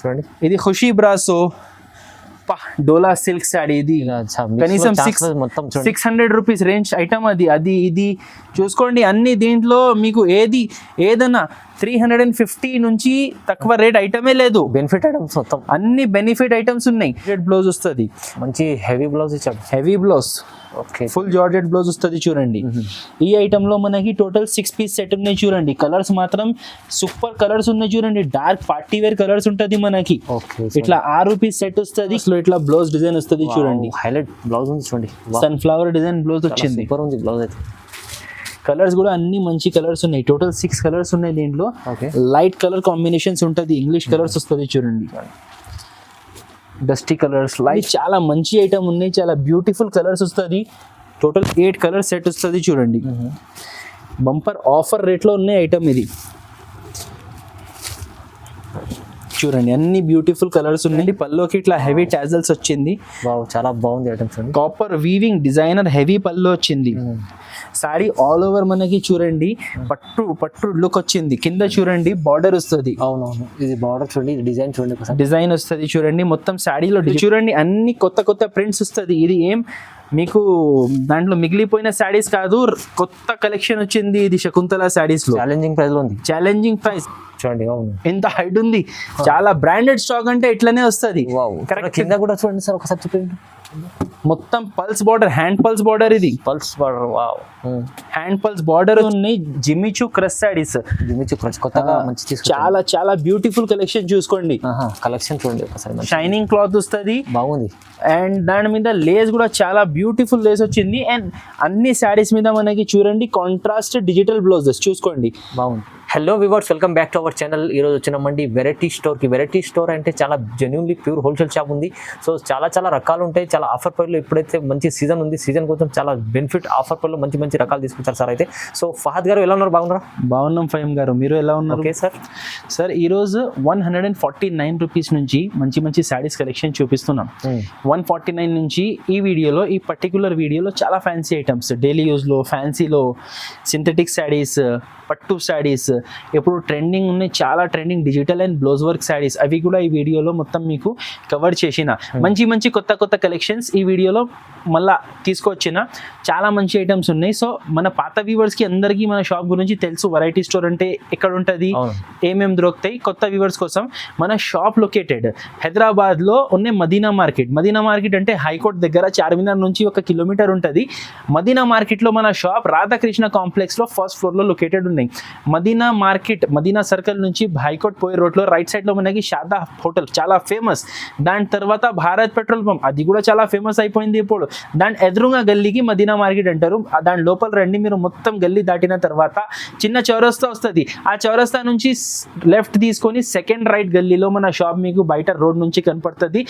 చూడండి, ఇది ఖుషీ బ్రాసో డోలా సిల్క్ శారీ. ఇది కనీసం 600 రూపీస్ రేంజ్ ఐటమ్. అది ఇది చూసుకోండి. అన్ని దీంట్లో మీకు ఏదన్నా 350 నుంచి తక్కువ రేట్ ఐటమే లేదు. బెనిఫిట్ ఐటమ్స్ మొత్తం అన్ని బెనిఫిట్ ఐటమ్స్ ఉన్నాయి. బ్లౌజ్ వస్తుంది, మంచి హెవీ బ్లౌజ్ ఇచ్చాడు. Heavy blouse, okay, full georgette blouse వస్తుంది చూడండి. ఈ ఐటమ్ లో మనకి టోటల్ 6 పీస్ సెట్ ఉన్నాయి చూడండి. కలర్స్ మాత్రం సూపర్ కలర్స్ ఉన్నాయి చూడండి. డార్క్ పార్టీ వేర్ కలర్స్ ఉంటది మనకి. ఇట్లా 6 పీస్ సెట్ వస్తుంది. ఇట్లా బ్లౌజ్ డిజైన్ వస్తుంది చూడండి. హైలైట్ బ్లౌజ్ ఉంది చూడండి, సన్ఫ్లవర్ డిజైన్ బ్లౌజ్ వచ్చింది. సూపర్ ఉంది బ్లౌజ్ అయితే. కలర్స్ కూడా అన్ని మంచి కలర్స్ ఉన్నాయి. టోటల్ 6 కలర్స్ ఉన్నాయి దీంట్లో. లైట్ కలర్ కాంబినేషన్స్ ఉంటుంది. ఇంగ్లీష్ కలర్స్ వస్తుంది చూడండి. డస్టీ కలర్స్, లైట్, చాలా మంచి ఐటమ్ ఉన్నాయి. చాలా బ్యూటిఫుల్ కలర్స్ వస్తుంది. టోటల్ 8 కలర్ సెట్ వస్తుంది చూడండి. బంపర్ ఆఫర్ రేట్లో ఉన్నాయి ఐటమ్ ఇది చూడండి. అన్ని బ్యూటిఫుల్ కలర్స్ ఉన్నాయి. పల్లోకి ఇట్లా హెవీ టాజల్స్ వచ్చింది. చాలా బాగుంది items. Copper weaving designer heavy pallu వచ్చింది. సారీ ఆల్ ఓవర్ మనకి చూడండి పట్టు లుక్ వచ్చింది. కింద చూడండి బార్డర్ వస్తుంది. అవునవును, ఇది బార్డర్ చూడండి, డిజైన్ చూడండి, డిజైన్ వస్తుంది చూడండి. మొత్తం శారీలో చూడండి అన్ని కొత్త ప్రింట్స్ వస్తుంది. ఇది ఏం మీకు దాంట్లో మిగిలిపోయిన శారీస్ కాదు, కొత్త కలెక్షన్ వచ్చింది. ఇది శకుంతల శారీస్ లో ఛాలెంజింగ్ ప్రైస్ లో ఉంది. ఛాలెంజింగ్ ప్రైస్ చూడండి. అవును, ఎంత హైట్ ఉంది. చాలా బ్రాండెడ్ స్టాక్ అంటే ఇట్లానే వస్తుంది. కింద కూడా చూడండి సార్, ఒకసారి చూడండి. మొత్తం pulse border, hand pulse border. ఇది pulse border, wow, hand pulse border ఉన్నాయి. Jimmy Choo crush saris, Jimmy Choo crush కొత్తగా మంచి చాలా బ్యూటిఫుల్ కలెక్షన్ చూసుకోండి. కలెక్షన్ చూడండి ఒకసారి. షైనింగ్ క్లాత్ వస్తుంది, బాగుంది. అండ్ దాని మీద లేస్ కూడా చాలా బ్యూటిఫుల్ లేస్ వచ్చింది. అండ్ అన్ని శారీస్ మీద మనకి చూడండి కాంట్రాస్ట్ డిజిటల్ బ్లౌజెస్ చూసుకోండి, బాగుంది. Hello viewers, welcome back to our channel. ఈరోజు వచ్చినామండి వెరైటీ స్టోర్కి. వెరైటీ స్టోర్ అంటే చాలా జెన్యూన్లీ ప్యూర్ హోల్సేల్ షాప్ ఉంది. సో చాలా రకాలు ఉంటాయి. చాలా ఆఫర్ ప్రైస్లో ఇప్పుడైతే మంచి సీజన్ ఉంది. సీజన్ కోసం చాలా బెనిఫిట్ ఆఫర్ ప్రైస్లో మంచి రకాలు తీసుకొచ్చారు సార్. అయితే సో ఫహద్ గారు ఎలా ఉన్నారు? బాగున్నారా? బాగున్నాం ఫహీం గారు, మీరు ఎలా ఉన్నారు? ఓకే సార్ ఈరోజు 149 రూపీస్ నుంచి మంచి శారీస్ కలెక్షన్ చూపిస్తున్నాం. 149 నుంచి ఈ పర్టికులర్ వీడియోలో చాలా ఫ్యాన్సీ ఐటమ్స్, డైలీ యూజ్లో ఫ్యాన్సీలో సింథటిక్ శారీస్, పట్టు శారీస్, ఇప్పుడు ట్రెండింగ్ ఉన్నాయి, చాలా trending digital and blouse work saris, అవి కూడా ఈ వీడియోలో మొత్తం మీకు కవర్ చేసిన మంచి కొత్త కలెక్షన్స్ ఈ వీడియోలో మళ్ళా తీసుకొచ్చిన చాలా మంచి ఐటమ్స్ ఉన్నాయి. సో మన పాత వ్యూవర్స్కి అందరికీ మన షాప్ గురించి తెలుసు. వెరైటీ స్టోర్ అంటే ఎక్కడ ఉంటుంది, ఏమేమి దొరుకుతాయి. కొత్త వ్యూవర్స్ కోసం మన షాప్ లొకేటెడ్ హైదరాబాద్లో ఉన్న మదీనా మార్కెట్ అంటే హైకోర్ట్ దగ్గర చార్మినార్ నుంచి 1 కిలోమీటర్ ఉంటుంది. మదీనా మార్కెట్లో మన షాప్ రాధాకృష్ణ కాంప్లెక్స్లో ఫస్ట్ ఫ్లోర్లో లొకేటెడ్ ఉన్నాయి. మదీనా సర్కిల్ నుంచి హైకోర్ట్ పోయే రోడ్లో రైట్ సైడ్లో మనకి షాదా హోటల్ చాలా ఫేమస్. దాని తర్వాత భారత్ పెట్రోల్ పంప్, అది కూడా చాలా ఫేమస్ అయిపోయింది ఇప్పుడు. దాని ఎదురుగా గల్లీకి మదీనా మార్కెట్ అంటారు. దాని లోపల రండి, మీరు మొత్తం గల్లీ దాటిన తర్వాత చిన్న చౌరస్తా వస్తుంది. ఆ చౌరస్తా నుంచి లెఫ్ట్ తీసుకొని సెకండ్ రైట్ గల్లీలో మన షాప్ మీకు బయట రోడ్ నుంచి కనపడుతుంది.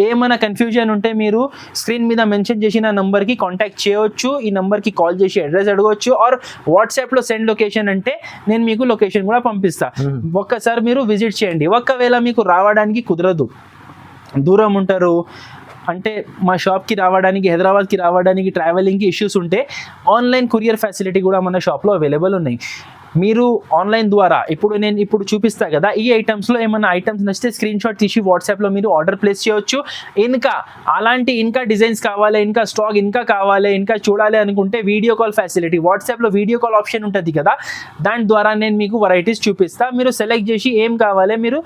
ఏమైనా కన్ఫ్యూజన్ ఉంటే మీరు స్క్రీన్ మీద మెన్షన్ చేసిన నంబర్కి కాంటాక్ట్ చేయవచ్చు. ఈ నంబర్కి కాల్ చేసి అడ్రస్ అడగవచ్చు. ఆర్ వాట్సాప్లో సెండ్ లొకేషన్ అంటే నేను మీకు లొకేషన్ కూడా పంపిస్తా. ఒక్కసారి మీరు విజిట్ చేయండి. ఒకవేళ మీకు రావడానికి కుదరదు, దూరం ఉంటారు అంటే మా షాప్కి రావడానికి, హైదరాబాద్కి రావడానికి ట్రావెలింగ్కి ఇష్యూస్ ఉంటే ఆన్లైన్ కొరియర్ ఫెసిలిటీ కూడా మన షాప్లో అవైలబుల్ ఉన్నాయి. మీరు ఆన్లైన్ ద్వారా ఇప్పుడు చూపిస్తా కదా, ఈ ఐటమ్స్లో ఏమైనా ఐటమ్స్ నచ్చితే స్క్రీన్ షాట్ తీసి వాట్సాప్లో మీరు ఆర్డర్ ప్లేస్ చేయొచ్చు. ఇంకా డిజైన్స్ కావాలి, ఇంకా స్టాక్ ఇంకా కావాలి, ఇంకా చూడాలి అనుకుంటే వీడియో కాల్ ఫెసిలిటీ, వాట్సాప్లో వీడియో కాల్ ఆప్షన్ ఉంటుంది కదా, దాని ద్వారా నేను మీకు వెరైటీస్ చూపిస్తా. మీరు సెలెక్ట్ చేసి ఏం కావాలి మీరు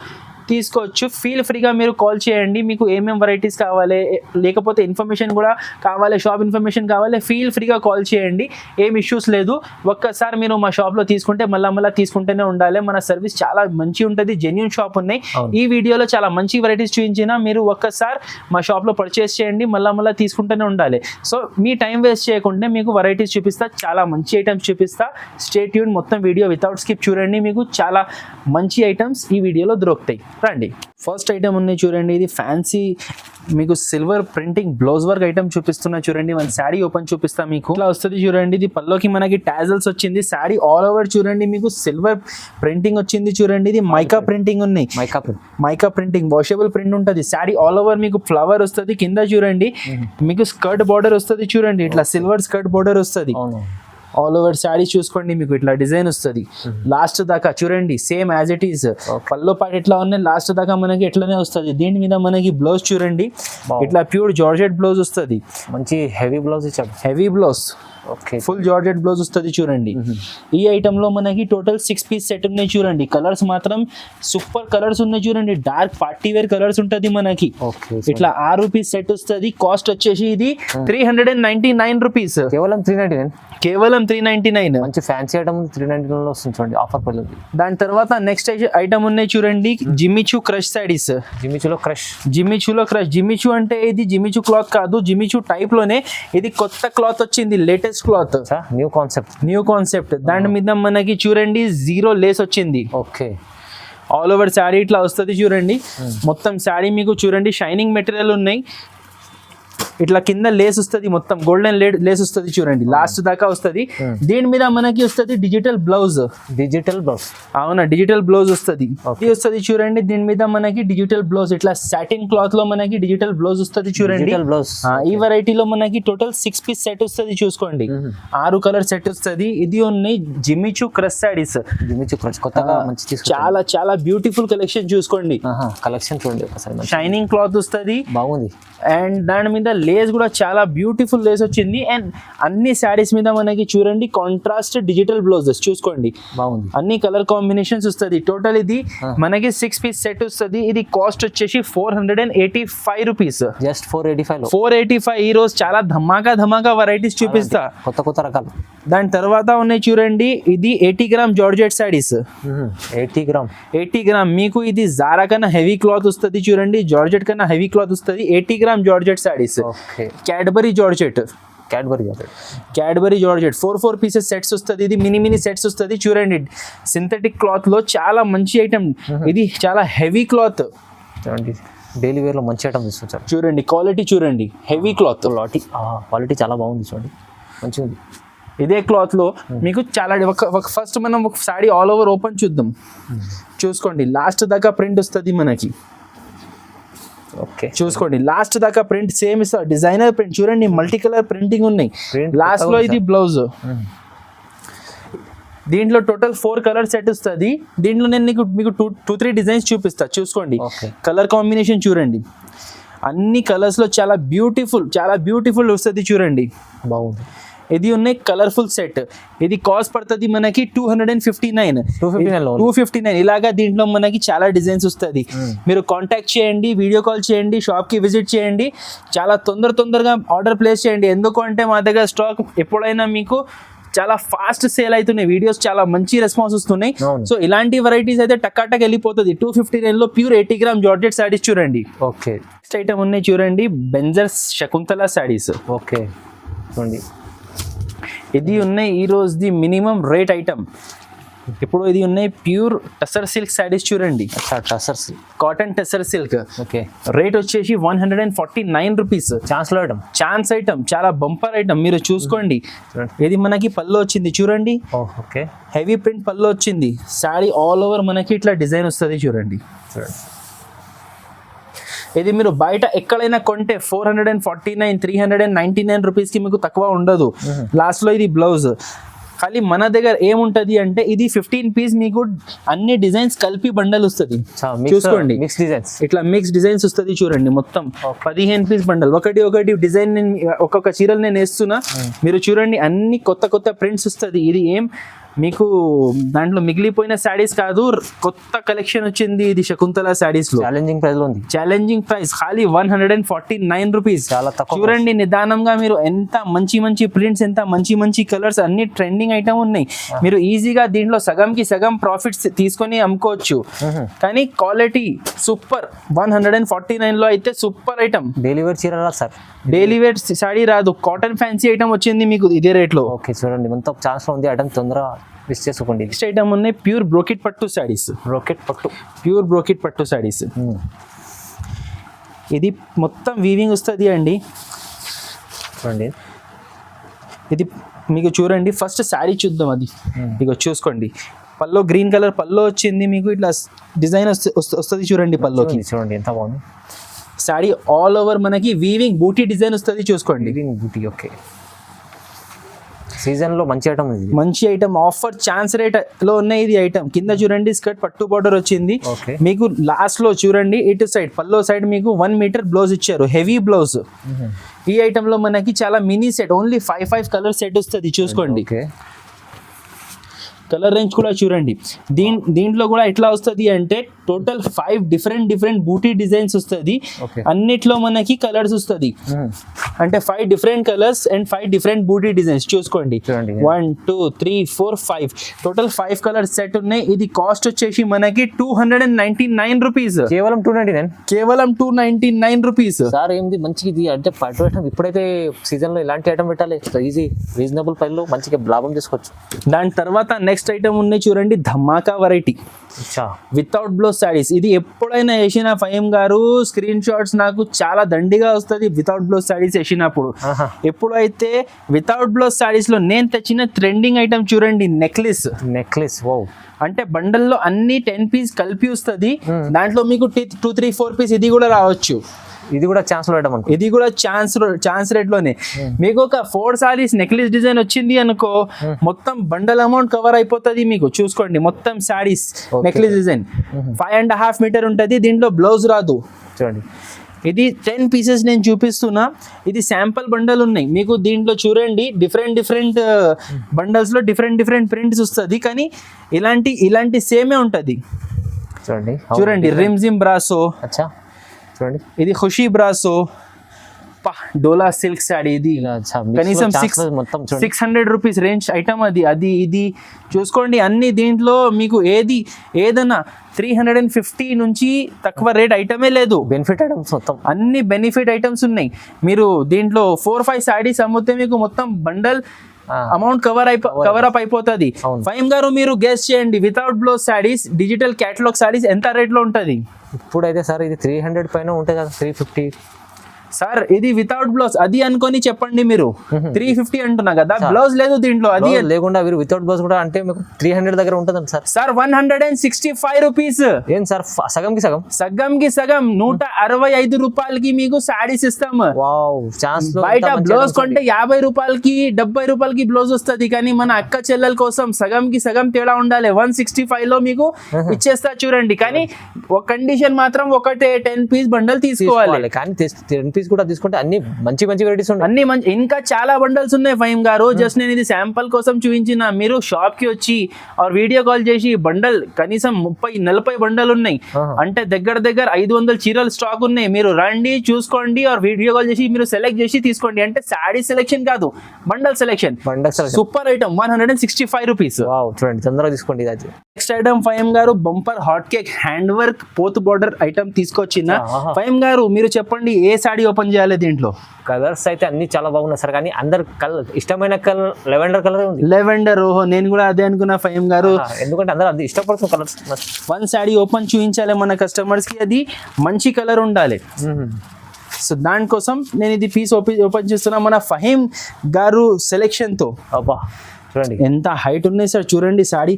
తీసుకోవచ్చు. ఫీల్ ఫ్రీగా మీరు కాల్ చేయండి. మీకు ఏమేమి వెరైటీస్ కావాలి, లేకపోతే ఇన్ఫర్మేషన్ కూడా కావాలి, షాప్ ఇన్ఫర్మేషన్ కావాలి, ఫీల్ ఫ్రీగా కాల్ చేయండి. ఏం ఇష్యూస్ లేదు. ఒక్కసారి మీరు మా షాప్లో తీసుకుంటే మళ్ళీ తీసుకుంటూనే ఉండాలి. మన సర్వీస్ చాలా మంచి ఉంటుంది, జెన్యూన్ షాప్ ఉన్నాయి. ఈ వీడియోలో చాలా మంచి వెరైటీస్ చూపించిన మీరు ఒక్కసారి మా షాప్లో పర్చేస్ చేయండి, మళ్ళీ తీసుకుంటూనే ఉండాలి. సో మీ టైం వేస్ట్ చేయకుండా మీకు వెరైటీస్ చూపిస్తా, చాలా మంచి ఐటమ్స్ చూపిస్తా. స్టే ట్యూన్, మొత్తం వీడియో వితౌట్ స్కిప్ చూడండి. మీకు చాలా మంచి ఐటమ్స్ ఈ వీడియోలో దొరుకుతాయి. రండి, ఫస్ట్ ఐటమ్ ఉన్నాయి చూడండి. ఇది ఫ్యాన్సీ మీకు silver printing blouse work item చూపిస్తున్నా చూడండి. మన శారీ ఓపెన్ చూపిస్తా మీకు. ఇలా వస్తుంది చూడండి. ఇది పల్లోకి మనకి టాజల్స్ వచ్చింది. శారీ ఆల్ ఓవర్ చూడండి, మీకు సిల్వర్ ప్రింటింగ్ వచ్చింది చూడండి. ఇది మైకా ప్రింటింగ్ ఉన్నాయి, మైకా ప్రింటింగ్ వాషబుల్ ప్రింట్ ఉంటుంది. శారీ ఆల్ ఓవర్ మీకు ఫ్లవర్ వస్తుంది. కింద చూడండి మీకు స్కర్ట్ బార్డర్ వస్తుంది చూడండి. ఇట్లా సిల్వర్ స్కర్ట్ బార్డర్ వస్తుంది. ఆల్ ఓవర్ శారీ చూసుకోండి, మీకు ఇట్లా డిజైన్ వస్తుంది లాస్ట్ దాకా చూడండి, సేమ్ యాజ్ ఇట్ ఈస్ పల్లో పాటు ఎట్లా ఉన్నాయి లాస్ట్ దాకా మనకి ఎట్లనే వస్తుంది. దీని మీద మనకి బ్లౌజ్ చూడండి, ఇట్లా ప్యూర్ జార్జెట్ బ్లౌజ్ వస్తుంది, మంచి హెవీ బ్లౌజ్ ఇచ్చాడు, heavy blouse okay full georgette blouse వస్తుంది చూడండి. ఈ ఐటమ్ లో మనకి టోటల్ 6 పీస్ సెట్ ఉన్నాయి చూడండి. కలర్స్ మాత్రం సూపర్ కలర్స్ ఉన్నాయి చూడండి, డార్క్ పార్టీ వేర్ కలర్స్ ఉంటది మనకి. ఓకే ఇట్లా 6 పీస్ సెట్ వస్తుంది. కాస్ట్ వచ్చేసి ఇది 399 రూపీస్, కేవలం 399, కేవలం 399. మంచి ఫ్యాన్సీ ఐటమ్ 399 లో వస్తుంది చూడండి, ఆఫర్ పడుతుంది. దాని తర్వాత నెక్స్ట్ ఐటమ్ ఉన్నాయి చూడండి, జిమ్మిచూ క్రష్ శారీస్. జిమ్మిచూలో క్రష్, జిమ్మిచూలో క్రష్. జిమ్మిచూ అంటే ఇది జిమ్మిచూ క్లాత్ కాదు, జిమ్మిచూ టైప్ లోనే ఇది కొత్త క్లాత్ వచ్చింది, లేటెస్ట్ క్లాత్, న్యూ కాన్సెప్ట్. దాని మీద మనకి చూడండి 0 లేస్ వచ్చింది. ఓకే, ఆల్ ఓవర్ శారీ ఇట్లా వస్తుంది చూడండి. మొత్తం శారీ మీకు చూడండి షైనింగ్ మెటీరియల్ ఉన్నాయి, ఇట్లా కింద లేస్ వస్తుంది, మొత్తం గోల్డెన్ లేస్ వస్తుంది చూడండి, లాస్ట్ దాకా వస్తుంది. దీని మీద మనకి వస్తుంది డిజిటల్ బ్లౌజ్, అవునా డిజిటల్ బ్లౌజ్ వస్తుంది. ఇది వస్తుంది చూడండి, దీని మీద మనకి డిజిటల్ బ్లౌజ్, ఇట్లా సాటిన్ క్లాత్ లో మనకి డిజిటల్ బ్లౌజ్ వస్తుంది చూడండి. ఈ వెరైటీలో మనకి టోటల్ 6 పీస్ సెట్ వస్తుంది చూసుకోండి, 6 కలర్ సెట్ వస్తుంది. ఇది ఉన్నాయి జిమ్మిచూ క్రష్ సారీస్, కొత్తగా చాలా చాలా బ్యూటిఫుల్ కలెక్షన్ చూసుకోండి. కలెక్షన్ చూడండి, షైనింగ్ క్లాత్ వస్తుంది, బాగుంది. అండ్ దాని మీద లేస్ కూడా చాలా బ్యూటిఫుల్ లేస్ వచ్చింది. అండ్ అన్ని శారీస్ మీద మనకి చూడండి కాంట్రాస్ట్ డిజిటల్ బ్లౌజెస్ చూసుకోండి, బాగుంది. అన్ని కలర్ కాంబినేషన్స్ వస్తుంది. టోటల్ ఇది మనకి 6 పీస్ సెట్ వస్తుంది. ఇది కాస్ట్ వచ్చేసి 485 రూపీస్, జస్ట్ 485. 485. ఈ రోజు చాలా ధమాకా వెరైటీస్ చూపిస్తా, కొత్త రకాలు. దాని తర్వాత ఉన్నాయి చూడండి, ఇది 80 గ్రామ్ జార్జెట్ శారీస్. 80 గ్రామ్ మీకు ఇది జారా కన్నా హెవీ క్లాత్ వస్తుంది చూడండి, జార్జెట్ కన్నా హెవీ క్లాత్ వస్తుంది. 80 gram georgette saris, Cadbury georgette 4 pieces sets వస్తుంది. ఇది మినీ సెట్స్ వస్తుంది చూడండి, సింథటిక్ క్లాత్ లో చాలా మంచి ఐటమ్. ఇది చాలా హెవీ క్లాత్, డైలీ వేర్ లో మంచి ఐటమ్ తీసుకొచ్చారు చూడండి. క్వాలిటీ చూడండి, హెవీ క్లాత్, క్వాలిటీ చాలా బాగుంది చూడండి, మంచిగా ఉంది. ఇదే క్లాత్ లో మీకు చాలా ఫస్ట్ మనం ఒక సారీ ఆల్ ఓవర్ ఓపెన్ చూద్దాం చూసుకోండి, లాస్ట్ దాకా ప్రింట్ వస్తుంది మనకి. ఓకే, చూసుకోండి లాస్ట్ దాకా ప్రింట్ సేమ్ ఇస్తారు, డిజైనర్ ప్రింట్ చూడండి, మల్టీ కలర్ ప్రింటింగ్ ఉన్నాయి. లాస్ట్ లో ఇది బ్లౌజ్. దీంట్లో టోటల్ 4 కలర్ సెట్ వస్తుంది. దీంట్లో నేను మీకు 2-3 డిజైన్స్ చూపిస్తా చూసుకోండి. కలర్ కాంబినేషన్ చూడండి, అన్ని కలర్స్ లో చాలా బ్యూటిఫుల్ వస్తుంది చూడండి, బాగుంది. ఇది ఉన్నాయి కలర్ఫుల్ సెట్. ఇది కాస్ట్ పడుతుంది మనకి 259. ఇలాగా దీంట్లో మనకి చాలా డిజైన్స్ వస్తుంది. మీరు కాంటాక్ట్ చేయండి, వీడియో కాల్ చేయండి, షాప్ కి విజిట్ చేయండి, చాలా తొందరగా ఆర్డర్ ప్లేస్ చేయండి. ఎందుకంటే మా దగ్గర స్టాక్ ఎప్పుడైనా మీకు చాలా ఫాస్ట్ సేల్ అవుతున్నాయి, వీడియోస్ చాలా మంచి రెస్పాన్స్ వస్తున్నాయి. సో ఇలాంటి వెరైటీస్ అయితే టక్కాటక్ వెళ్ళిపోతుంది. 259 లో ప్యూర్ 80 గ్రామ్ జార్జెట్ శారీస్ చూడండి. ఓకే, నెక్స్ట్ ఐటమ్ ఉన్నాయి చూడండి, బెంజర్ శకుంతల శారీస్. ఓకే చూడండి, ఇది ఉన్నాయి ఈ రోజుది మినిమం రేట్ ఐటమ్. ఇప్పుడు ఇది ఉన్నాయి ప్యూర్ టసర్ సిల్క్ శారీస్ చూడండి, cotton tussar silk. Okay, rate వచ్చేసి 149 రూపీస్. ఛాన్స్ ఐటమ్, చాలా బంపర్ ఐటమ్. మీరు చూసుకోండి, ఇది మనకి పళ్ళు వచ్చింది చూడండి, ఓకే హెవీ ప్రింట్ పళ్ళు వచ్చింది. శారీ ఆల్ ఓవర్ మనకి ఇట్లా డిజైన్ వస్తుంది చూడండి. ఇది మీరు బయట ఎక్కడైనా కొంటే 449, 399 రూపీస్కి మీకు తక్కువ ఉండదు. లాస్ట్లో ఇది బ్లౌజ్. ఖాళీ మన దగ్గర ఏముంటది అంటే ఇది 15 పీస్ మీకు అన్ని డిజైన్స్ కలిపి బండల్ వస్తుంది చూసుకోండి. ఇట్లా మిక్స్ డిజైన్స్ వస్తుంది చూడండి, మొత్తం 15 పీస్ బండల్. ఒకటి డిజైన్ ఒక్కొక్క చీరలు నేను వేస్తున్నా, మీరు చూడండి అన్ని కొత్త ప్రింట్స్ వస్తుంది. ఇది ఏం మీకు దాంట్లో మిగిలిపోయిన శారీస్ కాదు, కొత్త కలెక్షన్ వచ్చింది. ఇది శకుంతల శారీస్ లో ఛాలెంజింగ్ ప్రైస్ ఖాళీ 149 రూపీస్. చాలా తక్కువ. చూడండి నిదానంగా, మీరు ఎంత మంచి ప్రింట్స్, ఎంత మంచి కలర్స్, అన్ని ట్రెండింగ్ ఐటమ్ ఉన్నాయి. మీరు ఈజీగా దీంట్లో సగంకి సగం ప్రాఫిట్స్ తీసుకొని అమ్ముకోవచ్చు. కానీ క్వాలిటీ సూపర్. 149 లో అయితే సూపర్ ఐటమ్. డైలీ వేర్ చీర రాదు సార్, డైలీ వేర్ సారీ రాదు, కాటన్ ఫ్యాన్సీ ఐటమ్ వచ్చింది మీకు ఇదే రేట్ లో. ఓకే చూడండి, మొత్తం ఛాన్స్ ఉంది ఐటమ్, తొందరగా మిస్ చేసుకోండి. నెక్స్ట్ ఐటమ్ ఉన్నాయి ప్యూర్ బ్రోకెట్ పట్టు శారీస్. ప్యూర్ బ్రోకెట్ పట్టు శారీస్. ఇది మొత్తం వీవింగ్ వస్తుంది అండి చూడండి. ఇది మీకు చూడండి, ఫస్ట్ శారీ చూద్దాం. అది మీకు చూసుకోండి, పల్లో గ్రీన్ కలర్ పల్లో వచ్చింది మీకు, ఇట్లా డిజైన్ వస్తుంది చూడండి పల్లోకి. చూడండి ఎంత బాగుంది శారీ. ఆల్ ఓవర్ మనకి వీవింగ్ బూటీ డిజైన్ వస్తుంది చూసుకోండి. బూటీ. ఓకే, సీజన్ లో మంచి ఐటమ్ ఇది. మంచి ఐటమ్, ఆఫర్ ఛాన్స్ రేట్ లో ఉన్నాయి ఇది ఐటమ్. కింద చూడండి స్కర్ట్ పట్టు బార్డర్ వచ్చింది. ఓకే, మీకు లాస్ట్ లో చూడండి ఇటు సైడ్ పల్లో సైడ్ మీకు 1 మీటర్ బ్లౌజ్ ఇచ్చారు, హెవీ బ్లౌజ్. ఈ ఐటమ్ లో మనకి చాలా mini set, only 5 colour set వస్తుంది చూసుకోండి. ఓకే, కలర్ రేంజ్ కూడా చూడండి. దీంట్లో కూడా ఎట్లా వస్తుంది అంటే టోటల్ 5 డిఫరెంట్ బూటీ డిజైన్స్ వస్తుంది. ఓకే, అన్నిట్లో మనకి కలర్స్ వస్తుంది, అంటే 5 డిఫరెంట్ కలర్స్ అండ్ 5 డిఫరెంట్ బూటీ డిజైన్స్ చూసుకోండి. చూడండి 1 2 3 4 5 టోటల్ 5 కలర్ సెట్ ఉన్నాయి. ఇది కాస్ట్ వచ్చేసి మనకి 299 రూపీస్, కేవలం 299. కేవలం 299 రూపీస్. సార్ ఏంది మంచిగా ఇది అంటే పట్టు ఐటమ్. ఇప్పుడైతే సీజన్ లో ఇలాంటి ఐటమ్ పెట్టాలి, ఈజీ రీజనబుల్ ప్రైస్ లో మంచిగా లాభం చేసుకోవచ్చు. దాని తర్వాత నెక్స్ట్ ఐటమ్ ఉన్నాయి చూడండి, ధమాకా వెరైటీ వితౌట్ బ్లౌజ్ సారీస్. ఇది ఎప్పుడైనా వేసిన ఫహీమ్ గారు స్క్రీన్ షాట్స్ నాకు చాలా దండిగా వస్తుంది వితౌట్ బ్లౌజ్ సారీస్ వేసినప్పుడు. ఎప్పుడైతే వితౌట్ బ్లౌజ్ సారీస్ లో నేను తెచ్చిన ట్రెండింగ్ ఐటమ్ చూడండి, నెక్లెస్. ఓ, అంటే బండల్లో అన్ని 10 పీస్ కలిపి వస్తుంది. దాంట్లో మీకు 2 3 4 పీస్ ఇది కూడా రావచ్చు. ఇది కూడా ఛాన్స్ లో ఐటమ్, ఇది కూడా ఛాన్స్ రేట్ లోనే. మీకు ఒక 4 సారీస్ నెక్లెస్ డిజైన్ వచ్చింది అనుకో, మొత్తం బండల్ అమౌంట్ కవర్ అయిపోతుంది మీకు. చూసుకోండి మొత్తం సారీస్ నెక్లెస్ డిజైన్ 5.5 మీటర్ ఉంటుంది. దీంట్లో బ్లౌజ్ రాదు. చూడండి ఇది 10 పీసెస్ నేను చూపిస్తున్నా. ఇది శాంపుల్ బండల్ ఉన్నాయి మీకు. దీంట్లో చూడండి డిఫరెంట్ బండల్స్ లో డిఫరెంట్ ప్రింట్స్ వస్తుంది, కానీ ఇలాంటి సేమే ఉంటుంది. చూడండి రిమ్జిమ్ బ్రాసో, చూడండి ఇది ఖుషీ బ్రాసో, డోలా సిల్క్ సారీ. ఇది కనీసం 600 రూపీస్ రేంజ్ ఐటమ్. ఇది చూసుకోండి. అన్ని దీంట్లో మీకు ఏదన్నా 350 నుంచి తక్కువ రేట్ ఐటమే లేదు. బెనిఫిట్ ఐటమ్స్ మొత్తం అన్ని బెనిఫిట్ ఐటమ్స్ ఉన్నాయి. మీరు దీంట్లో 4-5 సారీస్ అమ్మితే మీకు మొత్తం బండల్ అమౌంట్ కవర్ అప్ అయిపోతుంది. ఫహీమ్ గారు మీరు గెస్ చేయండి, without blouse saris digital catalogue saris ఎంత రేట్ లో ఉంటుంది? ఇప్పుడైతే సార్ ఇది 300 పైన ఉంటాయి కదా, 350. సార్ ఇది వితౌట్ బ్లౌజ్ అది అనుకొని చెప్పండి మీరు. 350 అంటున్నా కదా, బ్లౌజ్ లేదు దీంట్లో. అది లేకుండా మీరు వితౌట్ బ్లౌజ్ కూడా అంటే మీకు 300 దగ్గర ఉంటుందండి సార్. Sir 165 rupees. ఏం సార్ సగంకి సగం 165 రూపాయలకి మీకు సారీస్ ఇస్తాము. ఛాన్స్. బయట బ్లౌజ్ కొంటే 50 రూపాయలకి 70 రూపాయలకి బ్లౌజ్ వస్తుంది, కానీ మన అక్క చెల్లెల కోసం సగంకి సగం తేడా ఉండాలి. 165 లో మీకు ఇచ్చేస్తా చూడండి. కానీ ఒక కండిషన్ మాత్రం ఒకటే, 10 పీస్ బండల్ తీసుకోవాలి. కానీ 10 పీస్ కూడా తీసుకుంటే అన్ని మంచి వెరైటీస్ ఉన్నాయి. అన్ని మంచి, ఇంకా చాలా బండల్స్ ఉన్నాయి ఫహీమ్ గారు. జస్ట్ నేను ఇది శాంపుల్ కోసం చూపించిన. మీరు షాప్ కి వచ్చి వీడియో కాల్ చేసి బండల్ కనీసం 30-40 బండల్ ఉన్నాయి, అంటే దగ్గర 500 చీరలు స్టాక్ ఉన్నాయి. మీరు రండి చూసుకోండి, వీడియో కాల్ చేసి మీరు సెలెక్ట్ చేసి తీసుకోండి. అంటే శారీ సెలెక్షన్ కాదు, bundle selection. Super item 165 rupees. చూడండి తొందరగా తీసుకోండి. నెక్స్ట్ ఐటమ్ ఫహీమ్ గారు bumper hot cake hand work పోత్ బార్డర్ ఐటమ్ తీసుకొచ్చిన. ఫహీమ్ గారు మీరు చెప్పండి ఏ సారీ ఓపెన్ చేయాలి? దీంట్లో కలర్స్ అయితే అన్ని చాలా బాగున్నాయి సార్, కానీ అందరు కలర్ ఇష్టమైన కలర్ లెవెండర్ కలర్ ఉంది. లెవెండర్, ఓహో నేను కూడా అదే అనుకున్నా ఫహీమ్ గారు. ఎందుకంటే అందరూ అది ఇష్టపడుతున్న కలర్స్. 1 సారీ ఓపెన్ చూపించాలి మన కస్టమర్స్ కి, అది మంచి కలర్ ఉండాలి. సో దానికోసం నేను ఇది పీస్ ఓపెన్ చేస్తున్నా మన ఫహీమ్ గారు సెలెక్షన్ తో. అబ్బా చూడండి ఎంత హైట్ ఉన్నాయి సార్. చూడండి సారీ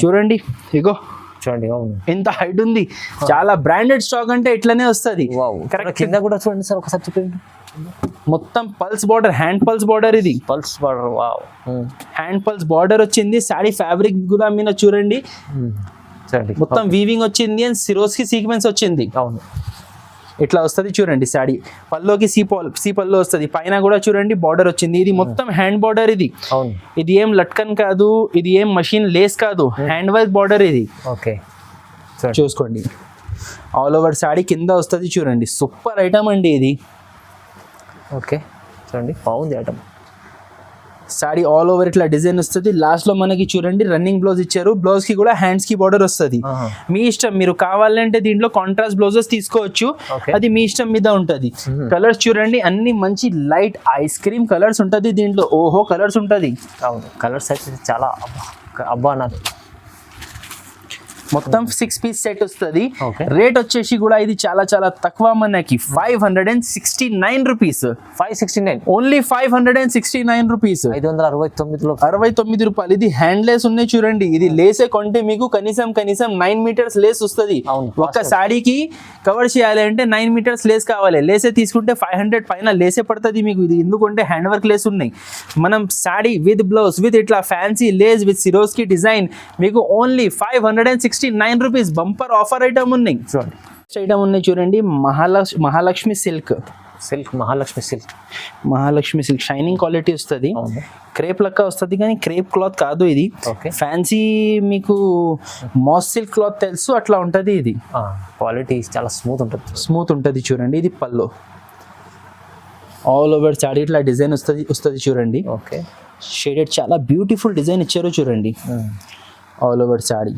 చూడండి, ఇగో చూడండి ఎంత హైట్ ఉంది. చాలా బ్రాండెడ్ స్టాక్ అంటే ఇట్లనే వస్తుంది. కరెక్ట్. కింద కూడా చూడండి సార్ ఒకసారి చూడండి. మొత్తం pulse border, hand pulse border. ఇది pulse border. Hand pulse border వచ్చింది. సారీ ఫ్యాబ్రిక్ కూడా మీద చూడండి, మొత్తం వీవింగ్ వచ్చింది అండ్ సిరోస్కి సీక్వెన్స్ వచ్చింది. అవును, ఇట్లా వస్తుంది చూడండి సారీ. పల్లోకి సీ పల్లో వస్తుంది. పైన కూడా చూడండి బార్డర్ వచ్చింది. ఇది మొత్తం హ్యాండ్ బార్డర్. ఇది ఏం లట్కన్ కాదు, ఇది ఏం మషిన్ లేస్ కాదు, హ్యాండ్ వర్క్ బార్డర్ ఇది. ఓకే చూసుకోండి ఆల్ ఓవర్ సారీ కింద వస్తుంది చూడండి. సూపర్ ఐటమ్ అండి ఇది. ఓకే చూడండి బాగుంది ఐటమ్. సారీ ఆల్ ఓవర్ ఇట్లా డిజైన్ వస్తుంది. లాస్ట్ లో మనకి చూడండి రన్నింగ్ బ్లౌజ్ ఇచ్చారు. బ్లౌజ్ కి కూడా హ్యాండ్స్ కి బార్డర్ వస్తుంది. మీ ఇష్టం, మీరు కావాలంటే దీంట్లో కాంట్రాస్ట్ బ్లౌజెస్ తీసుకోవచ్చు, అది మీ ఇష్టం మీద ఉంటది. కలర్స్ చూడండి అన్ని మంచి లైట్ ఐస్ క్రీమ్ కలర్స్ ఉంటది దీంట్లో. ఓహో కలర్స్ ఉంటది. అవును కలర్స్ అయితే చాలా అబ్బా నాకు. మొత్తం 6 పీస్ సెట్ వస్తుంది. Okay. రేట్ వచ్చేసి కూడా ఇది చాలా చాలా తక్కువ మనకి 569 రూపీస్. 569 only 569 rupees. 569లో 69 రూపాయలు. ఇది హ్యాండ్లెస్ ఉన్నాయి చూడండి. ఇది లేసే కొంటే మీకు కనీసం 9 మీటర్స్ లేస్ వస్తుంది. అవును. ఒక్క సాడీకి కవర్ చేయాలి అంటే 9 మీటర్స్ లేస్ కావాలి. లేసే తీసుకుంటే 500 పైన లేసే పడుతుంది మీకు. ఇది ఎందుకంటే హ్యాండ్ వర్క్ లేస్ ఉన్నాయి. మనం సాడీ విత్ బ్లౌజ్ విత్ ఇట్లా fancy lace with Swarovski design మీకు only 569 rupees. Bumper offer item ఉన్నాయి. చూడండి ఐటమ్ ఉన్నాయి చూడండి. Mahalakshmi silk. Mahalakshmi silk shining quality వస్తుంది. క్రేప్ లెక్క వస్తుంది కానీ క్రేప్ క్లాత్ కాదు ఇది. Okay. ఫ్యాన్సీ మీకు మాస్ సిల్క్ క్లాత్ తెలుసు అట్లా ఉంటుంది. ఇది క్వాలిటీ చాలా స్మూత్ ఉంటుంది. చూడండి. ఇది పల్లో ఆల్ ఓవర్ సాడీ ఇట్లా డిజైన్ వస్తుంది చూడండి. ఓకే. షేడెడ్ చాలా బ్యూటిఫుల్ డిజైన్ ఇచ్చారు చూడండి. All over saree.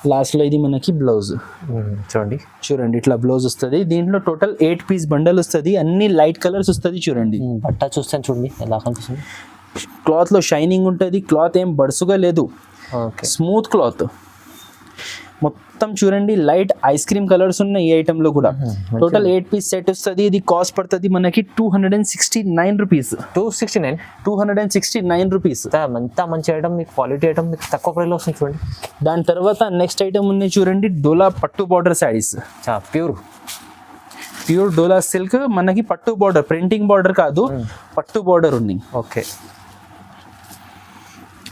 లాస్ట్లో ఇది మనకి బ్లౌజ్ చూడండి. ఇట్లా బ్లౌజ్ వస్తుంది. దీంట్లో టోటల్ 8 పీస్ బండల్ వస్తుంది. అన్ని లైట్ కలర్స్ వస్తుంది చూడండి. బట్ట చూస్తాను చూడండి ఎలా కనిపిస్తుంది. క్లాత్లో షైనింగ్ ఉంటుంది. క్లాత్ ఏం బడుసుగా లేదు. స్మూత్ క్లాత్ మొత్తం చూడండి. లైట్ ఐస్ క్రీమ్ కలర్స్ ఉన్నాయి ఈ ఐటెంలో కూడా. టోటల్ 8 పీస్ సెట్ వస్తుంది. ఇది కాస్ట్ పడుతుంది మనకి 269 రూపీస్. 269 రూపీస్. అంతా మంచి ఐటమ్ మీకు, క్వాలిటీ ఐటమ్ మీకు తక్కువ ప్రైస్లో వస్తుంది చూడండి. దాని తర్వాత నెక్స్ట్ ఐటమ్ ఉన్నాయి చూడండి. డోలా పట్టు బార్డర్ శారీస్. ప్యూర్ డోలా సిల్క్ మనకి పట్టు బార్డర్, ప్రింటింగ్ బార్డర్ కాదు, పట్టు బార్డర్ ఉంది. ఓకే.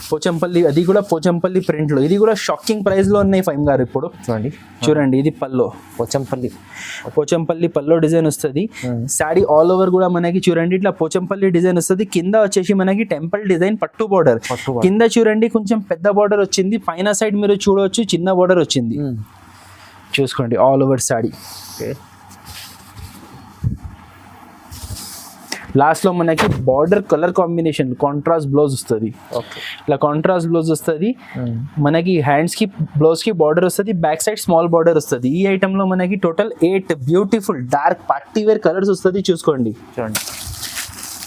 పోచంపల్లి, అది కూడా పోచంపల్లి ప్రింట్ లో. ఇది కూడా షాకింగ్ ప్రైస్ లో ఉన్నాయి ఫైమ్ గారు ఇప్పుడు. చూడండి ఇది పల్లో. పోచంపల్లి పల్లో డిజైన్ వస్తుంది. శారీ ఆల్ ఓవర్ కూడా మనకి చూడండి ఇట్లా పోచంపల్లి డిజైన్ వస్తుంది. కింద వచ్చేసి మనకి టెంపుల్ డిజైన్ పట్టు బార్డర్. కింద చూడండి కొంచెం పెద్ద బార్డర్ వచ్చింది. పైన సైడ్ మీరు చూడవచ్చు చిన్న బార్డర్ వచ్చింది. చూసుకోండి ఆల్ ఓవర్ శారీ. లాస్ట్ లో మనకి border colour combination contrast blouse వస్తుంది. ఇట్లా కాంట్రాస్ట్ బ్లౌజ్ వస్తుంది. మనకి హ్యాండ్స్ కి బ్లౌజ్ కి బార్డర్ వస్తుంది. బ్యాక్ సైడ్ స్మాల్ బార్డర్ వస్తుంది. ఈ ఐటమ్ లో మనకి total 8 beautiful dark party wear colours వస్తుంది. చూసుకోండి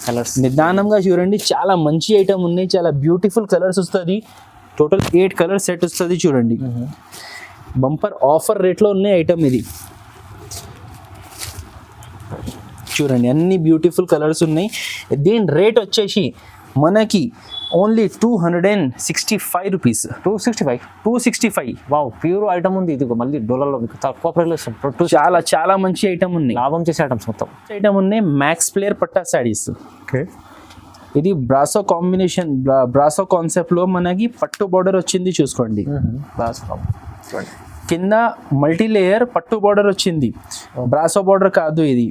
కలర్స్ నిదానంగా చూడండి. చాలా మంచి ఐటమ్ ఉన్నాయి. చాలా బ్యూటిఫుల్ కలర్స్ వస్తుంది. టోటల్ 8 కలర్ సెట్ వస్తుంది చూడండి. బంపర్ ఆఫర్ రేట్ లో ఉన్నాయి ఐటమ్ ఇది. చూడండి అన్ని బ్యూటిఫుల్ కలర్స్ ఉన్నాయి. దీని రేట్ వచ్చేసి మనకి only 265 rupees. 265. Wow, pure item ఉంది. ఇది మళ్ళీ డోలాలో మీకు తక్కువ ప్రైస్లో చాలా చాలా మంచి ఐటమ్ ఉన్నాయి. లాభం చేసే ఐటమ్స్ మొత్తం ఐటమ్ ఉన్నాయి. మ్యాక్స్ ప్లేయర్ పట్టా శారీస్. ఇది బ్రాసో కాంబినేషన్, బ్రాసో కాన్సెప్ట్ లో మనకి పట్టు బార్డర్ వచ్చింది. చూసుకోండి కింద మల్టీ లేయర్ పట్టు బార్డర్ వచ్చింది. బ్రాసో బార్డర్ కాదు ఇది.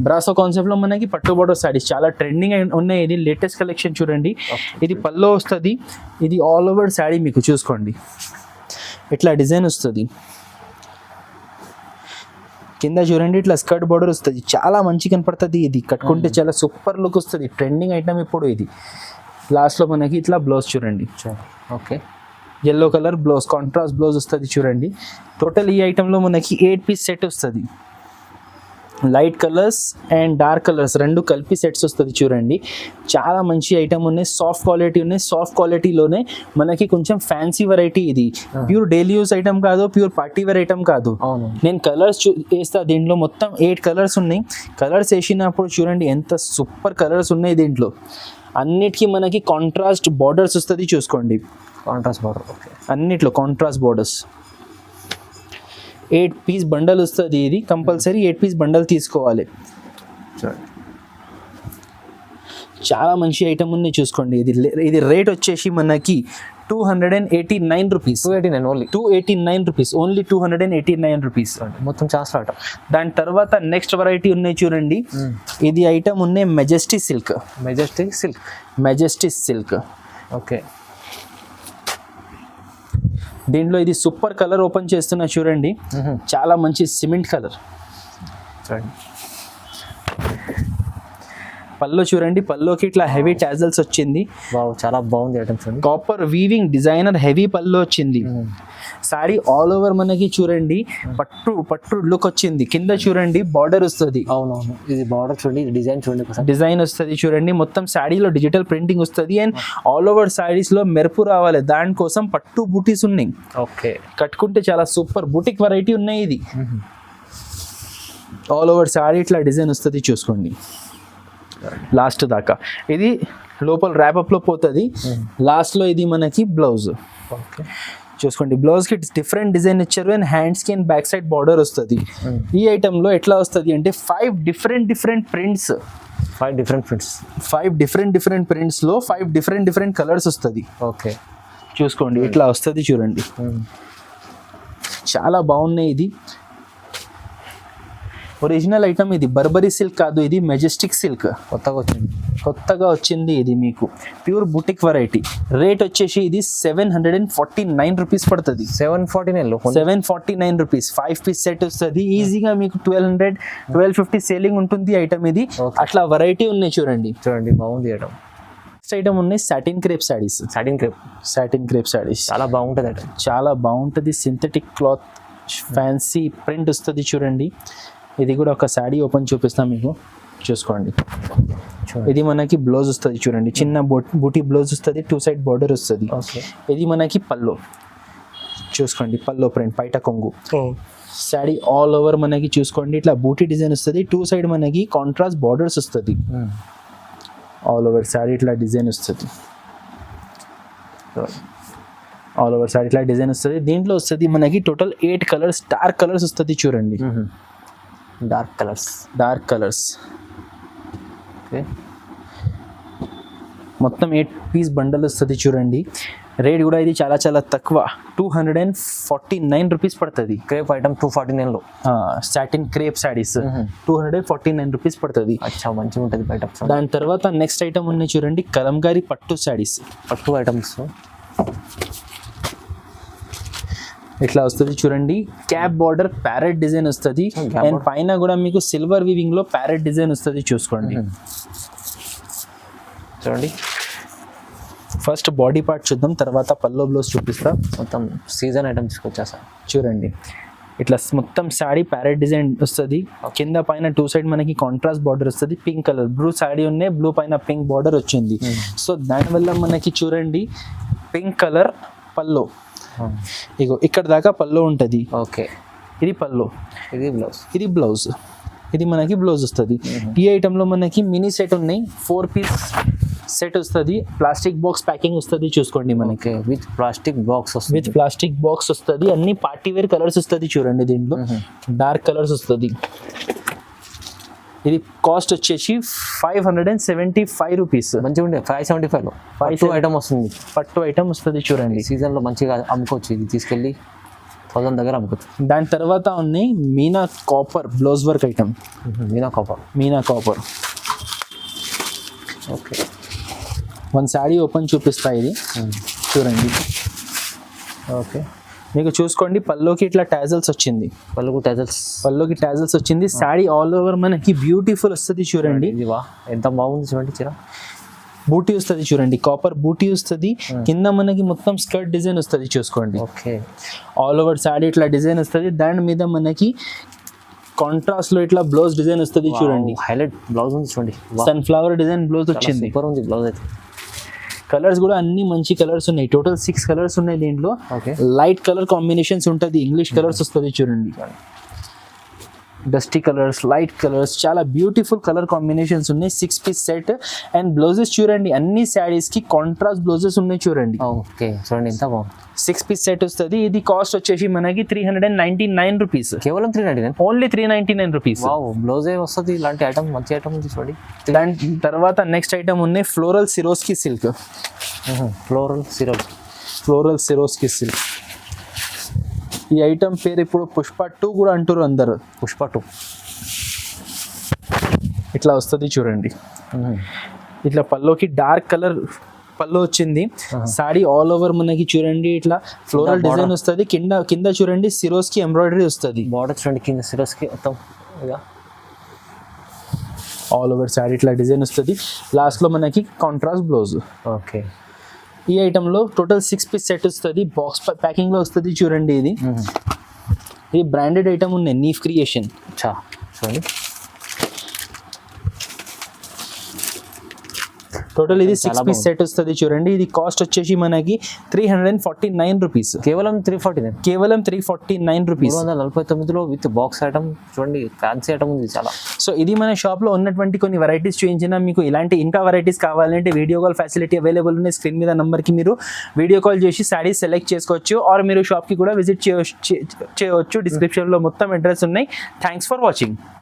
బ్రాసో కాన్సెప్ట్ లో మనకి పట్టు బార్డర్ సారీస్ చాలా ట్రెండింగ్ ఉన్నాయి. ఇది లేటెస్ట్ కలెక్షన్ చూడండి. ఇది పల్లో వస్తుంది. ఇది ఆల్ ఓవర్ శారీ మీకు చూసుకోండి ఇట్లా డిజైన్ వస్తుంది. కింద చూడండి ఇట్లా స్కర్ట్ బార్డర్ వస్తుంది. చాలా మంచి కనపడుతుంది. ఇది కట్టుకుంటే చాలా సూపర్ లుక్ వస్తుంది. ట్రెండింగ్ ఐటమ్ ఇప్పుడు ఇది. లాస్ట్లో మనకి ఇట్లా బ్లౌజ్ చూడండి. Okay. Yellow colour blouse, contrast blouse వస్తుంది చూడండి. టోటల్ ఈ ఐటెంలో మనకి 8 పీస్ సెట్ వస్తుంది. Light colours and dark colours రెండు కలిపి సెట్స్ వస్తుంది చూడండి. చాలా మంచి ఐటమ్ ఉన్నాయి. సాఫ్ట్ క్వాలిటీ ఉన్నాయి. సాఫ్ట్ క్వాలిటీలోనే మనకి కొంచెం ఫ్యాన్సీ వెరైటీ. ఇది ప్యూర్ డైలీ యూస్ ఐటమ్ కాదు, ప్యూర్ పార్టీ వేర్ ఐటమ్ కాదు. నేను కలర్స్ వేస్తా. దీంట్లో మొత్తం 8 కలర్స్ ఉన్నాయి. కలర్స్ వేసినప్పుడు చూడండి ఎంత సూపర్ కలర్స్ ఉన్నాయి దీంట్లో. అన్నిటికీ మనకి కాంట్రాస్ట్ బార్డర్స్ వస్తుంది. చూసుకోండి కాంట్రాస్ట్ బార్డర్. ఓకే. అన్నిట్లో కాంట్రాస్ట్ బార్డర్స్. 8 పీస్ బండల్ వస్తుంది. ఇది కంపల్సరీ 8 పీస్ బండల్ తీసుకోవాలి. చాలా మంచి ఐటమ్ ఉంది. చూసుకోండి ఇది రేట్ వచ్చేసి మనకి 289 రూపీస్. 289 రూపీస్. Only 289 rupees. మొత్తం చాలా ఐటమ్. దాని తర్వాత నెక్స్ట్ వెరైటీ ఉన్నాయి చూడండి. ఇది ఐటమ్ ఉన్నాయి మెజెస్టిక్ సిల్క్. ఓకే. దీంట్లో ఇది సూపర్ కలర్ ఓపెన్ చేస్తున్నా చూడండి. చాలా మంచి సిమెంట్ కలర్. పల్లో చూడండి. పల్లోకి ఇట్లా హెవీ టాజల్స్ వచ్చింది. చాలా బాగుంది items. Copper weaving designer heavy pallu వచ్చింది. సారీ ఆల్ ఓవర్ మనకి చూడండి పట్టు పట్టు లుక్ వచ్చింది. కింద చూడండి బార్డర్ వస్తుంది, అవునవును, ఇది బార్డర్ చూడండి, ఇది డిజైన్ చూడండి ఒకసారి. డిజైన్ వస్తుంది చూడండి. మొత్తం శాడీలో డిజిటల్ ప్రింటింగ్ వస్తుంది అండ్ ఆల్ ఓవర్ శారీస్ లో మెరుపు రావాలి, దానికోసం పట్టు బూటీస్ ఉన్నాయి. ఓకే, కట్టుకుంటే చాలా సూపర్ బూటిక్ వెరైటీ ఉన్నాయి. ఇది ఆల్ ఓవర్ శారీ ఇట్లా డిజైన్ వస్తుంది చూసుకోండి లాస్ట్ దాకా. ఇది లోపల ర్యాపప్ లో పోతుంది. లాస్ట్ లో ఇది మనకి బ్లౌజ్. ఓకే, చూసుకోండి బ్లౌజ్ కి డిఫరెంట్ డిజైన్ ఇచ్చారు అండ్ హ్యాండ్స్ కి అండ్ బ్యాక్ సైడ్ బార్డర్ వస్తుంది. ఈ ఐటమ్ లో ఎట్లా వస్తుంది అంటే 5 different prints, 5 different prints, 5 different prints లో 5 డిఫరెంట్ కలర్స్ వస్తుంది. ఓకే, చూసుకోండి ఇట్లా వస్తుంది చూడండి, చాలా బాగున్నాయి. ఇది ఒరిజినల్ ఐటమ్, ఇది బర్బరీ సిల్క్ కాదు, ఇది మెజెస్టిక్ సిల్క్ కొత్తగా వచ్చింది. ఇది మీకు ప్యూర్ బుటిక్ వెరైటీ. రేట్ వచ్చేసి ఇది 749 రూపీస్ పడుతుంది. 749 రూపీస్ 5 పీస్ సెట్ వస్తుంది. ఈజీగా మీకు 1250 సేలింగ్ ఉంటుంది ఐటమ్ ఇది. అట్లా వెరైటీ ఉన్నాయి చూడండి బాగుంది ఐటమ్. నెక్స్ట్ ఐటమ్ ఉన్నాయి satin crepe saris. Satin crepe saris చాలా బాగుంటుంది ఐటమ్, చాలా బాగుంటుంది. సింథటిక్ క్లాత్ ఫ్యాన్సీ ప్రింట్ వస్తుంది చూడండి. ఇది కూడా ఒక శారీ ఓపెన్ చూపిస్తాం మీకు, చూసుకోండి. ఇది మనకి బ్లౌజ్ వస్తుంది చూడండి, చిన్న బూటీ బ్లౌజ్ వస్తుంది, 2 సైడ్ బార్డర్ వస్తుంది. ఇది మనకి పల్లో, చూసుకోండి పల్లో ప్రింట్ పైట కొంగు. శారీ ఆల్ ఓవర్ మనకి చూసుకోండి ఇట్లా బూటీ డిజైన్ వస్తుంది, 2 సైడ్ మనకి కాంట్రాస్ట్ బార్డర్స్ వస్తుంది. ఆల్ ఓవర్ శారీ ఇట్లా డిజైన్ వస్తుంది. ఆల్ ఓవర్ శారీ ఇట్లా డిజైన్ వస్తుంది. దీంట్లో వస్తుంది మనకి టోటల్ 8 కలర్స్, డార్క్ కలర్స్ వస్తుంది చూడండి. Dark colours. ఓకే, మొత్తం 8 పీస్ బండల్ వస్తుంది చూడండి. రేట్ కూడా ఇది చాలా తక్కువ, 249 రూపీస్ పడుతుంది. క్రేప్ ఐటమ్ 249 లో, సాటిన్ క్రేప్ సారీస్ 249 రూపీస్ పడుతుంది. అచ్చా, మంచిగా ఉంటుంది ఐటమ్. దాని తర్వాత నెక్స్ట్ ఐటమ్ ఉన్నాయి చూడండి, కలంకారీ పట్టు సారీస్. పట్టు ఐటమ్స్ ఇట్లా వస్తుంది చూడండి. క్యాప్ బార్డర్ ప్యారెట్ డిజైన్ వస్తుంది అండ్ పైన కూడా మీకు సిల్వర్ వీవింగ్ లో ప్యారెట్ డిజైన్ వస్తుంది చూసుకోండి. చూడండి ఫస్ట్ బాడీ పార్ట్ చూద్దాం, తర్వాత పల్లో బ్లౌజ్ చూపిస్తా. మొత్తం సీజన్ ఐటమ్ తీసుకొచ్చా సార్. చూడండి ఇట్లా మొత్తం శారీ ప్యారెట్ డిజైన్ వస్తుంది. కింద పైన 2 సైడ్ మనకి కాంట్రాస్ట్ బార్డర్ వస్తుంది. పింక్ కలర్ బ్లూ శారీ ఉన్నాయి, బ్లూ పైన పింక్ బార్డర్ వచ్చింది. సో దానివల్ల మనకి చూడండి పింక్ కలర్ పల్లో, ఇగో ఇక్కడ దాకా పల్లో ఉంటుంది. ఓకే, ఇది పల్లో, ఇది బ్లౌజ్, ఇది మనకి బ్లౌజ్ వస్తుంది. ఈ ఐటమ్ లో మనకి మినీ సెట్ ఉన్నాయి, 4 పీస్ సెట్ వస్తుంది. ప్లాస్టిక్ బాక్స్ ప్యాకింగ్ వస్తుంది చూసుకోండి మనకి. విత్ ప్లాస్టిక్ బాక్స్ వస్తుంది. అన్ని పార్టీ వేర్ కలర్స్ వస్తుంది చూడండి. దీంట్లో డార్క్ కలర్స్ వస్తుంది. ఇది కాస్ట్ వచ్చేసి 575 రూపీస్. మంచిగా ఉండే 575 లో పట్టు ఐటమ్ వస్తుంది చూడండి. సీజన్ లో మంచిగా అమ్ముకోవచ్చు, ఇది తీసుకెళ్ళి 1000 దగ్గర అమ్ముకోవచ్చు. దాని తర్వాత ఉంది Meena copper blouse work item. Meena copper. Okay, 1 sari open చూపిస్తా. ఇది చూడండి. ఓకే, మీకు చూసుకోండి పల్లోకి ఇట్లా టాజల్స్ వచ్చింది. పల్లోకి టాజల్స్ వచ్చింది. శారీ ఆల్ ఓవర్ మనకి బ్యూటిఫుల్ వస్తుంది చూడండి. ఎంత బాగుంది చూడండి. చీర బూటీ వస్తుంది చూడండి, కాపర్ బూటీ వస్తుంది. కింద మనకి మొత్తం స్కర్ట్ డిజైన్ వస్తుంది చూసుకోండి. ఓకే, ఆల్ ఓవర్ శారీ ఇట్లా డిజైన్ వస్తుంది. దాని మీద మనకి కాంట్రాస్ట్ లో ఇట్లా బ్లౌజ్ డిజైన్ వస్తుంది చూడండి. హైలైట్ బ్లౌజ్ ఉంది చూడండి, సన్ఫ్లవర్ డిజైన్ బ్లౌజ్ వచ్చింది. సూపర్ ఉంది బ్లౌజ్ అయితే. కలర్స్ కూడా అన్ని మంచి కలర్స్ ఉన్నాయి. టోటల్ 6 కలర్స్ ఉన్నాయి దీంట్లో. లైట్ కలర్ కాంబినేషన్స్ ఉంటుంది, ఇంగ్లీష్ కలర్స్ వస్తుంది చూడండి. డస్టీ కలర్స్, లైట్ కలర్స్, చాలా బ్యూటిఫుల్ కలర్ కాంబినేషన్స్ ఉన్నాయి. 6 పీస్ సెట్ అండ్ బ్లౌజెస్ చూడండి. అన్ని శారీస్ కి కాంట్రాస్ట్ బ్లౌజెస్ ఉన్నాయి చూడండి. ఓకే, చూడండి ఎంత బాగుంది. 6 పీస్ సెట్ వస్తుంది. ఇది కాస్ట్ వచ్చేసి మనకి 399 రూపీస్. కేవలం 399, ఓన్లీ 399 రూపీస్. బ్లౌజే వస్తుంది. ఇలాంటి ఐటమ్ మంచి ఐటమ్ ఉంది చూడండి. దాని తర్వాత నెక్స్ట్ ఐటమ్ ఉన్నాయి floral Swarovski silk. Floral Swarovski silk. ఈ ఐటమ్ పేరు ఇప్పుడు పుష్ప 2 కూడా అంటారు అందరు. పుష్ప 2 ఇట్లా వస్తుంది చూడండి. ఇట్లా పల్లోకి డార్క్ కలర్ పల్లో వచ్చింది. సారీ ఆల్ ఓవర్ మనకి చూడండి ఇట్లా ఫ్లోరల్ డిజైన్ వస్తుంది. కింద చూడండి సిరోస్ కి ఎంబ్రాయిడరీ వస్తుంది. బార్డర్ చూడండి కింద సిరోస్ కి మొత్తం ఆల్ ఓవర్ సారీ ఇట్లా డిజైన్ వస్తుంది. లాస్ట్ లో మనకి కాంట్రాస్ట్ బ్లౌజ్. ఓకే, ఈ ఐటెంలో టోటల్ 6 పీస్ సెట్ వస్తుంది, బాక్స్ ప్యాకింగ్లో వస్తుంది. చూడండి ఇది బ్రాండెడ్ ఐటమ్ ఉన్నాయి, నీఫ్ క్రియేషన్. చా చూడండి టోటల్ ఇది 6 పీస్ సెట్ వస్తుంది. చూడండి ఇది కాస్ట్ వచ్చేసి మనకి 349 రూపీస్, కేవలం 349, కేవలం 349 రూపీస్. 349లో విత్ బాక్స్ ఐటమ్. చూడండి ఫ్యాన్సీ ఐటమ్ ఉంది చాలా. సో ఇది మన షాప్లో ఉన్నటువంటి కొన్ని వెరైటీస్ చూపించిన. మీకు ఇలాంటి ఇంకా వెరైటీస్ కావాలంటే వీడియో కాల్ ఫెసిలిటీ అవైలబుల్ ఉంది. స్క్రీన్ మీద నెంబర్కి మీరు వీడియో కాల్ చేసి శారీస్ సెలెక్ట్ చేసుకోవచ్చు, ఆర్ మీరు షాప్కి కూడా విజిట్ చేయవచ్చు. డిస్క్రిప్షన్లో మొత్తం అడ్రస్ ఉన్నాయి. Thanks for watching.